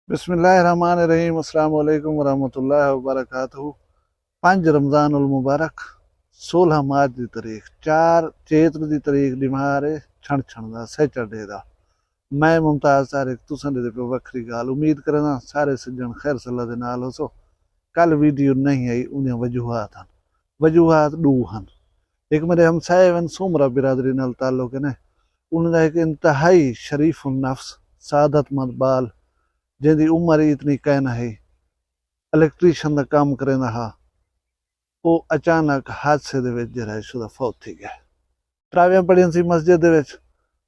बिस्मिल्लाहिर्रहमानिर्रहीम। अस्सलाम वालेकुम वरहमतुल्लाहि वबरकातुहू। 5 रमज़ान उल मुबारक 16 मार्च की तारीख 4 चेत्र की तारीख दिमारे छण छण का सैटरडे का। मैं मुमताज़ तारिक तुसां दे पे वक्री गाल उम्मीद करना सारे सज्जन खैर सल्ला दे नाल हो। कल वीडियो नहीं आई उन्हें वजूहात दो हैं। एक मेरे हमसाए वन सुमरा बिरादरी नाल ताल्लुक है। उनका एक इंतहाई शरीफ नफ्स सादतमंद बाल जिंदी उम्र ही इतनी कहना है इलैक्ट्रीशियन का काम करेंदा हा वो अचानक हादसे दे विच जिहड़ा शुदा फौत थी गया। तरावियां पढ़ियां सी मस्जिद दे विच।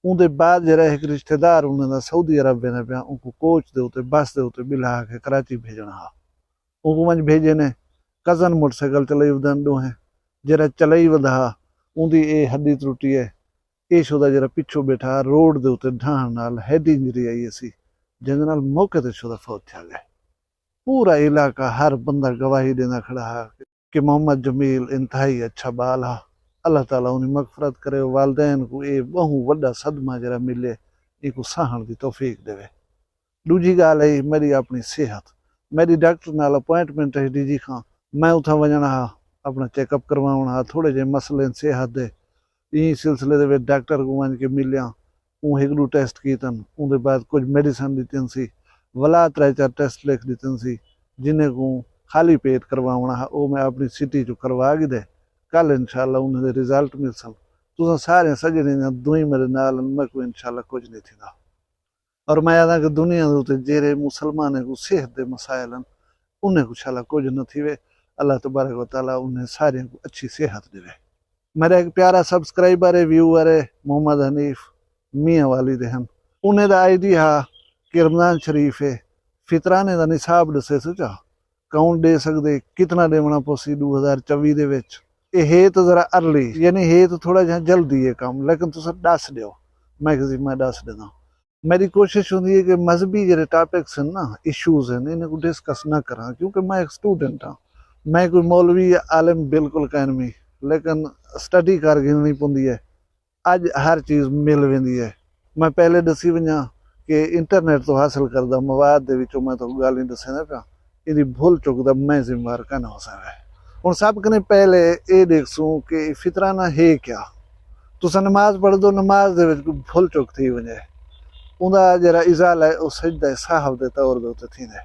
उनके बाद जिहड़ा एक रिश्तेदार उन्होंने सऊदी अरब वेंदा पिया उनको कोच दे उत्ते बस दे उत्ते बिला के कराची भेजना हा। उनको वंज भेजे ने कज़न मोटरसाइकिल चलाई वधन दोहें जिहड़ा चलाई वधा उनकी ये हड्डी त्रुटी है। ये शुदा जिहड़ा पिछों बैठा रोड दे उत्ते ढाण नाल हैड इंजरी आई सी जिहदे नाल मौके ते शुदा फौत थी गए। पूरा इलाका हर बंदा गवाही देना खड़ा है कि मोहम्मद जमील इंतहाई अच्छा बाल हा। अल्लाह ताला उन्हें मगफरत करे। वालदैन को ये बहु वड्डा सदमा जरा मिले इनको सहण की तौफीक देवे। दूजी गाल है मेरी अपनी सेहत। मेरी डॉक्टर नाल अपॉइंटमेंट है डीजी खां। मैं उथा वजना हा अपना चेकअप करवाना हा। थोड़े जे मसले सेहत दे इन सिलसिले दे विच डॉक्टर को वंज के मिलिया उन एक दो टेस्ट कीतन। उनके बाद कुछ मेडिसिन दित्तियां सी वला 3-4 टेस्ट लिख दित्ते सी जिन्हें को खाली पेट करवाना है। वो मैं अपनी सिटी चो करवा के दे कल इंशाल्लाह उन्हें रिजल्ट मिल सन। तुसा सारे सजने दुई मेरे नाल मैं को इंशाल्लाह कुछ नहीं थी। और मैं आदा कि दुनिया के उत्ते जेरे मुसलमान को सेहत के मसाइल उन्हें कुछ शाला कुछ न थी। अल्लाह तबारक व तआला उन्हें सारे को अच्छी सेहत देवे। मेरा एक प्यारा सब्सक्राइबर है व्यूअर है मोहम्मद हनीफ मियाँ वाली दहन उन्हें दा आईडी हा कि रमजान शरीफ है फितराने का निसाब दसे सोचा कौन दे सकते कितना देवना पोसी 2024 दे विच। ये है तो जरा अर्ली यानी है तो थोड़ा जहा जल्दी है काम लेकिन तुम दस दो मैं दस देना। मेरी कोशिश होती है कि मजहबी जो टॉपिक्स हैं ना इशूज़ हैं इन्हें को डिस्कस ना करा क्योंकि मैं एक स्टूडेंट हाँ। मैं कोई मौलवी आलिम बिल्कुल कहन नहीं लेकिन स्टडी कर गिननी पौंदी है। अज हर चीज़ मिल वेंदी है। मैं पहले दसी वजा कि इंटरनेट तो हासिल करदा मवाद दे विचों मैं तो गल नहीं दसना पिया इहदी भुल चुक दा मैं जिम्मेवार कहना हो सकता है। हुण सब कने पहले ये देखसूं कि फितराना है क्या। तुसां नमाज पढ़ दो नमाज दे विच भुल चुक थी वजे उनका जरा इजाला है वह सजदा साहब के तौर के उत्ते थींदा।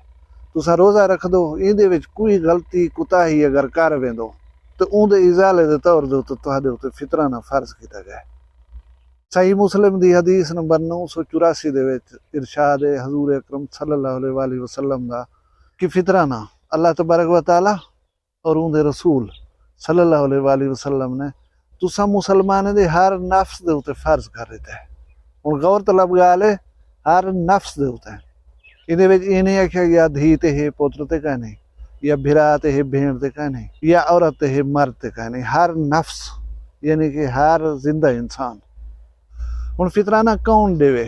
तुसां रोज़ा रख दो इहदे विच कोई गलती कुताही अगर कर वेंदो तो उनके इजाले के तौर के उत्ते तुहाडे उत्ते फितराना फर्ज किया गया। सही मुस्लिम की हदीस नंबर 984 दे विच इरशाद है हजूर अकरम सल्लल्लाहु अलैहि वसल्लम का कि फितराना अल्लाह तबारक व तआला और उनके रसूल सल्लल्लाहु अलैहि वसल्लम ने तुसां मुसलमान दे हर नफ्स दे उत्ते फर्ज कर दिता है। हुण गौर तलब गाल है हर नफ्स दे उत्ते इहदे विच इह नहीं आख्या गया धी ते है पुत्र ते कह नहीं या भिरा ते है भेड़ ते कह नहीं या औरत ते है मर्द ते कह नहीं हर नफ्स यानी कि हर जिंदा इंसान। हुण फितराना कौन देवे।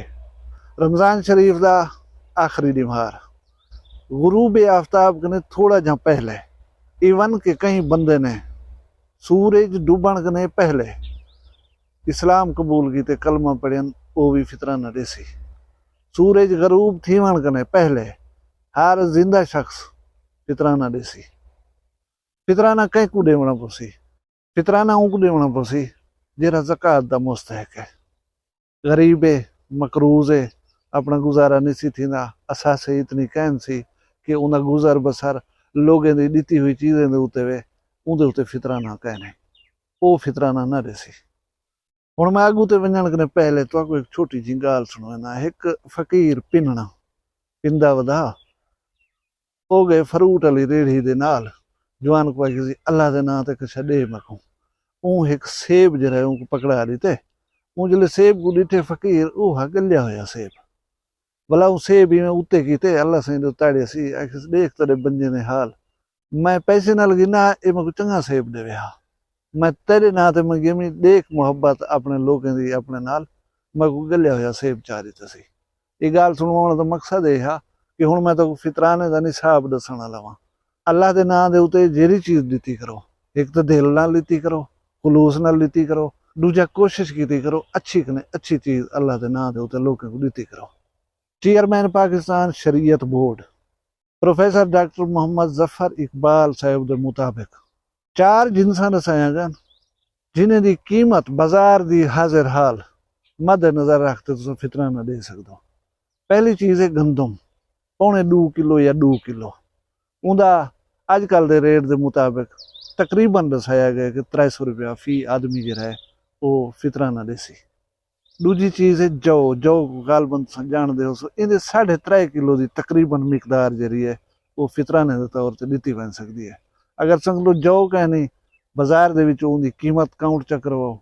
रमज़ान शरीफ का आखिरी दिमार गुरूब आफ्ताब कने थोड़ा जहाँ पहले इवन के कई बंदे ने सूरज डूबण कने पहले इस्लाम कबूल की कलमा पढ़न वो भी फितराना देसी। सूरज गरूब थीवण कने पहले हर जिंदा शख्स फितराना देसी। फितराना कहीं को देवना पोसी फितराना उनको देवना पोसी जरा ज़कात का मुस्तहक है। गरीब है मकरूज है अपना गुजारा नहीं थी असासे इतनी कहन सी कि उन्हें गुजर बसर लोगों की दी हुई चीज़ें उत्ते वे उनके उत्ते फितराना कहने वो फितराना ना देसी। हुण मैं अगू ते वञण कने पहले तो एक छोटी जी गाल सुनाना। एक फकीर पिनना पिंदा वधा हो गए फ्रूट वाली रेड़ी दे नाल जवान को किसी अल्लाह के नाम ते कुछ दे मकूं ऊँ एक सेब जरा उनको पकड़ा दीते ऊँ जिले सेब को डिठे फकीर ऊह गलिया होया सेब भला ऊ सेब ही उत्ते कीते अल्लाह से ताड़े सी देख तेरे बंजे ने हाल मैं पैसे ना लगी ना ये मैं चंगा सेब देवे हा मैं तेरे ना ते मैं गिमी देख मुहब्बत अपने लोगों की अपने नाल मैं को गलिया होया सेब चाह दिता सी। ये गाल सुनवाने का मकसद यह है कि हुण मैं तो फितराने का निसाब दसना लवां। अल्लाह के नाम के उत्ते जेरी चीज़ लीती करो एक तो दिल नाल लीती करो खुलूस नाल लीती करो दूजा कोशिश की करो अच्छी कने अच्छी चीज़ अल्लाह के नाम के उत्ते लोगों को लीती करो। चेयरमैन पाकिस्तान शरीयत board professor doctor Mohammad Zafar Iqbal साहब के मुताबिक 4 जिनसा दसाया गन जिन्हें दी कीमत बाजार दी हाजिर हाल मद्देनजर रखते तुम फितराना दे सकते हो। पहली चीज़ है गंदम, पौने 2 किलो या 2 किलो उनका अजकल के रेट के मुताबिक तकरीबन दसाया गया कि 300 रुपया फी आदमी जो है वो फितराना देसी। दूजी चीज़ है जौ, जौ गालबन जानते हो सो इन्हें 3.5 किलो की तकरीबन मिकदार जी है वो फितराने के तौर पर दी बन सकती है। अगर समझ लो जौ कहनी बाजार के कीमत काउंट चेक करवाओ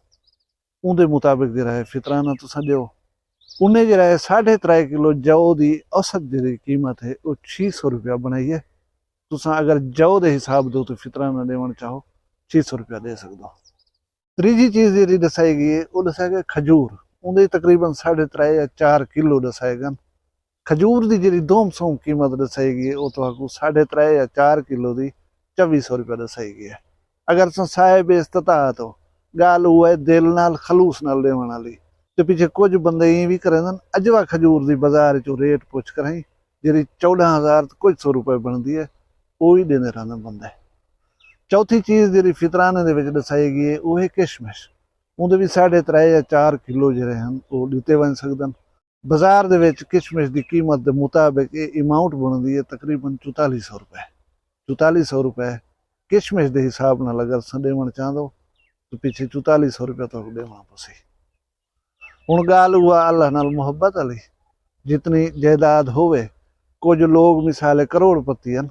उनके मुताबिक जो है फितराना तुसा दो। उन्हें जो है 3.5 किलो जौ की औसत जी कीमत है वो 600 रुपया बनाई है। तुसा अगर जौ के हिसाब दो तो फितराना देवन चाहो 600 रुपया दे सकते हो। तीजी चीज़ जी दसाई गई है वो दसाया गया खजूर, उन्हें तकरीबन 3.5 या 4 किलो दसाए गए। खजूर की जी दोम सोम कीमत दसाई गई है वो तो 3.5 या 4 किलो की 2400 रुपया दसाई गई है। अगर साहिब इस्तात हो गाल हुआ है दिल नाल खलूस नाल देवन वाली तो पीछे कुछ बंदे ये भी करें अजवा खजूर की बाजार चो रेट पुछ कर जी 14,000 तो कुछ 100 रुपए बनती है वो भी देने रहना बंदे। चौथी चीज़ जी फितराने के दसाई गई है वो है किशमिश, उनके भी 3.5 या 4 किलो जो हैं वो दिते बन सकते। बाजार के किशमिश की कीमत के मुताबिक ये अमाउंट बनती है तकरीबन 4400 रुपए। 4400 रुपए किशमिश के हिसाब न अगर देवन चाहो तो पीछे 4400 रुपया तो देना पसी। हुण गाल हुआ अल्लाह नाल मुहब्बत वाली, जितनी जायदाद होवे कुछ लोग मिसाले करोड़पति हैं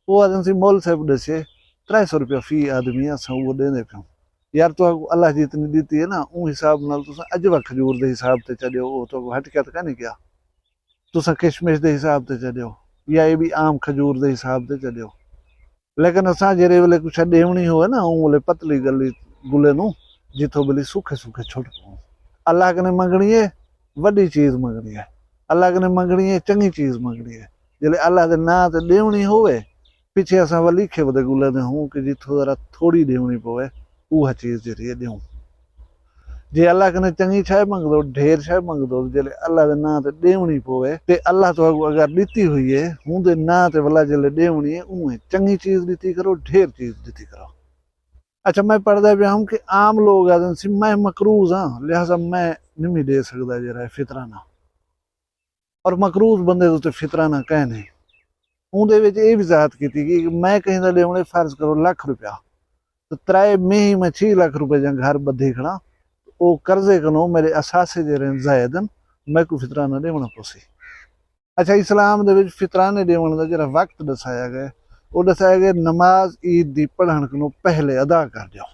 वो आदन सी मोल साहब दसे 300 रुपया फी आदमी असा वो देने पे यार तो अल्लाह जितनी दी है ना उस हिसाब नाल तुसा अजवा खजूर के हिसाब से चलो वो तो हटके तो नहीं क्या तुसा किशमिश के हिसाब से चलो या ये भी आम खजूर के हिसाब से चलो। लेकिन असा जेरे वेले कुछ देवनी हो ना ऊ वेले पतली गली गुले नू जिथों बोली सूखे सूखे छुट पाऊँ। अल्लाह कने मंगनी है वड्डी चीज़ मंगनी है, अल्लाह कने मंगनी है चंगी चीज़ मंगनी है। जिले अल्लाह के ना ते देवनी होवे पिछे असा व लिखे वे गुले दे हूँ कि जिथों जरा थोड़ी देवनी पवे वह चीज़ जी दूँ। जे अल्लाह कने चंगी शय मंग दो ढेर शय मंग दो जिले अल्लाह के ना ते देवनी पवे ते अल्लाह तो अगर दी हुई है हूँ दे ना ते वाला जिले देवनी है उन्हें चंगी चीज़ दी करो ढेर चीज़ दी करो। अच्छा मैं पढ़ता पाया हूँ कि आम लोग आदन सी मैं मकरूज हाँ लिहाजा मैं नहीं दे सकता जरा फितराना और मकरूज बंदे तो फितराना कह नहीं। उनके ये वजाहत की थी कि मैं कहीं का देवने फर्ज करो लाख रुपया तो 3 महीने में 6 लाख रुपए जहाँ घर बधी खड़ा वो कर्जे कनो मेरे असासे जे जायदन मैं को फितराना देवना पोसी। अच्छा इस्लाम दे फितराने देवन का जरा वक्त दसाया गया वो दसाया गया नमाज ईद की पढ़न को पहले अदा कर दो।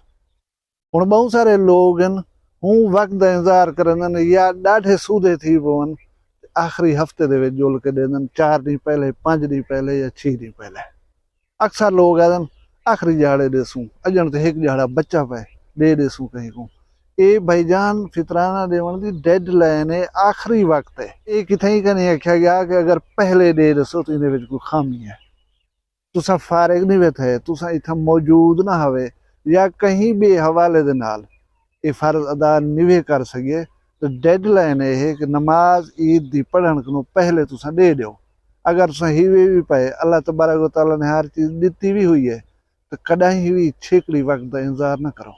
हुण बहुत सारे लोग हूँ वक्त का इंतजार करन या डाढ़े सूदे थी पवन आखिरी हफ्ते दे जुल के देन 4 दिन पहले 5 दिन पहले या 6 दिन पहले। अक्सर लोग आदन आखिरी दिहाड़े देसूँ अजन तो एक दिहाड़ा बच्चा पे दे देसूँ कहीं को ये भाईजान फितराना देवन की डेडलाइन है आखिरी वक्त है। ये कितने का नहीं आख्या गया कि अगर पहले दे दसो तो इन्हें कोई खामी है तुसा फारिग नहीं वे थे तुसा इतना मौजूद ना हवे या कहीं भी हवाले दे नाल ये फर्ज अदा नहीं कर सके तो डेडलाइन है कि नमाज ईद की पढ़न को पहले तुसा दे दो। अगर तुसा हीवे भी पाए अल्लाह तबारक व तआला ने हर चीज़ दी भी हुई है तो कदाई भी छेकड़ी वक्त का इंतजार ना करो।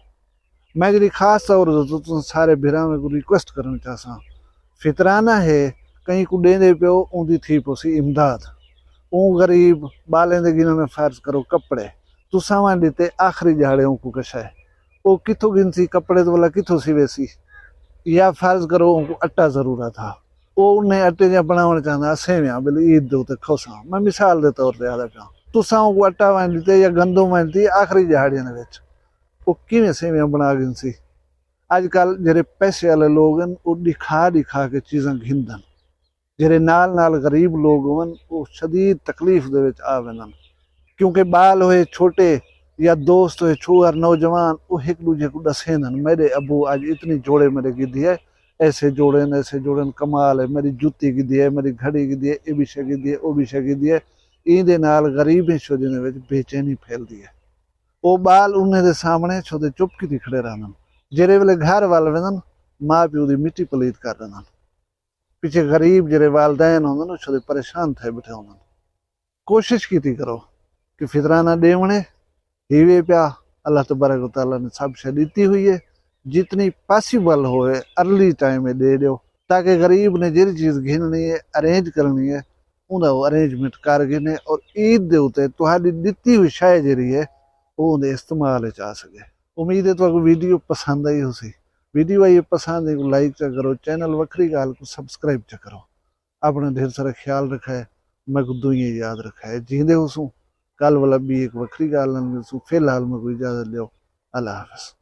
मैं जी खास तौर पर तो सारे भिरा में रिक्वेस्ट करना चाहसा फितराना है कहीं को देंदे पियो उनकी थी पोसी इमदाद ऊ गरीब बालें दे गिनने फर्ज करो कपड़े तुसा वहाँ दिते आखिरी दिहाड़े को कशा है वो कितों गिनसी कपड़े तो वाला कितों सिवेसी या फर्ज करो उनको आटा जरूरत था वो उन्हें आटे जहाँ बनाना चाहता सेवियाँ बोले ईद दो तो खोसा मैं मिसाल के तौर पर आदा पाँ तुसा को आटा वहाँ दिते या गंदम वहाँ दी आखिरी दिहाड़ियों ने वो किवें सेवियाँ बना गिनसी। अजकल जेरे पैसे वाले लोग वो दिखा दिखा के चीज़ां घिंदन जेरे नाल नाल गरीब लोग होवन वो शदीद तकलीफ दे विच आ वेंदन क्योंकि बाल होए छोटे या दोस्त होए छुआर नौजवान वो एक दूजे को दसेंदन मेरे अबू आज इतनी जोड़े मेरे गिद्दी है ऐसे जोड़न कमाल है मेरी जूती गिद्दी है मेरी घड़ी गिद्दी है ये भी शे गिद्दी है वो भी शे गिद्दी है इहदे नाल गरीब छोदे दे विच बेचैनी फैलदी है। वो बाल उन्हें दे सामने छोदे चुप की खड़े रहन जेरे वेले घर वाल वेंदन माँ प्यो की मिट्टी पलीत कर देना। पिछे गरीब जेरे वालदैन होंदे छो परेशान थे बैठे होंदे। कोशिश की करो कि फितराना देवणे हीवे प्या अल्लाह तबारक व तआला ने सब शे दी हुई है, जितनी पॉसिबल होए अर्ली टाइम में दे दो, ताकि गरीब ने जी चीज घिननी है अरेंज करनी है उन्हें वो अरेंजमेंट कर गिने और ईद दे उत्ते तुहाडी दित्ती हुई शय जी है वो उन्हें इस्तेमाल आ सके। उम्मीद है तो वीडियो पसंद आई हो सी। वीडियो आई पसंद है को लाइक चा करो, चैनल वखरी गाल को सब्सक्राइब चा करो। अपना ढेर सारा ख्याल रखा है, मैं को दुनिया याद रखा है। जींदे हो कल वाला भी एक वखरी गाल फिलहाल मैं कोई इजाजत लो। अल्लाह हाफिज़।